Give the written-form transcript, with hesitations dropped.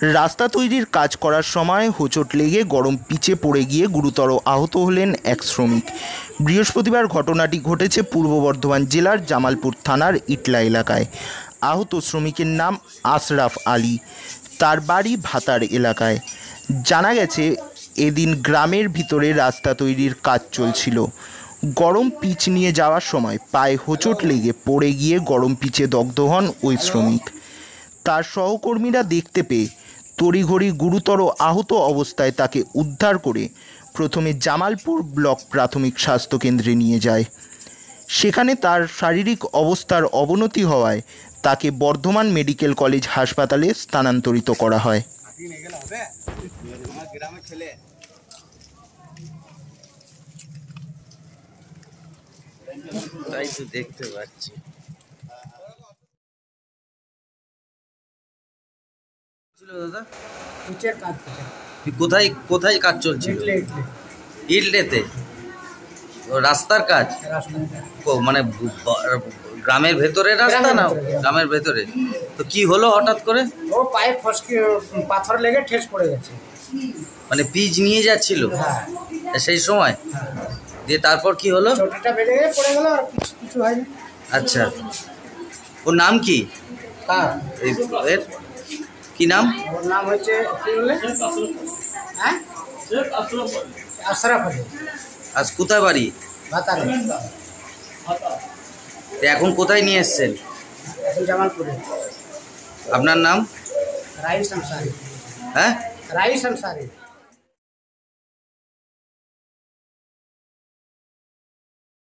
রাস্তা তৈরির কাজ করার সময় হোঁচট লেগে গরম পিচে পড়ে গিয়ে গুরুতর আহত হলেন এক শ্রমিক। বৃহস্পতিবার ঘটনাটি ঘটেছে পূর্ব বর্ধমান জেলার জামালপুর থানার ইটলা এলাকায়। আহত শ্রমিকের নাম আশরাফ আলী, তার বাড়ি ভাতার এলাকায়। জানা গেছে, এদিন গ্রামের ভিতরে রাস্তা তৈরির কাজ চলছিল। গরম পিচ নিয়ে যাওয়ার সময় পায়ে হোঁচট লেগে পড়ে গিয়ে গরম পিচে দগ্ধ হন ওই শ্রমিক। তার সহকর্মীরা দেখতে পেয়ে তড়িঘড়ি গুরুতর আহত অবস্থায় তাকে উদ্ধার করে প্রথমে জামালপুর ব্লক প্রাথমিক স্বাস্থ্যকেন্দ্রে নিয়ে যায়। সেখানে তার শারীরিক অবস্থার অবনতি হওয়ায় তাকে বর্ধমান মেডিকেল কলেজ হাসপাতালে স্থানান্তরিত করা হয়। তাই তো দেখতে পাচ্ছি। দাদা কোথায় কোথায় কাজ চলছিল? ইটলেতে রাস্তার কাজ, মানে গ্রামের ভেতরে রাস্তা না গ্রামের ভেতরে? তো কি হলো হঠাৎ করে? ও পায়ে ফসকে পাথর লেগে ঠেস পড়ে গেছে। মানে পিচ নিয়ে যাচ্ছিল সেই সময়? দিয়ে তারপর কি হলো? চটিটা বেড়ে গিয়ে পড়ে গেল, আর কিছু হয়নি। আচ্ছা, ওর নাম কি? এর কি নাম? ওর নাম হচ্ছে কি বলে? হ্যাঁ, আশরাফ আলী। আজ কোথায় বাড়ি? ভাতারে। এখন কোথায় নিয়ে এসছেন? এখন জামালপুরে। আপনার নাম? রাইস আনসারি। হ্যাঁ, রাইস আনসারি।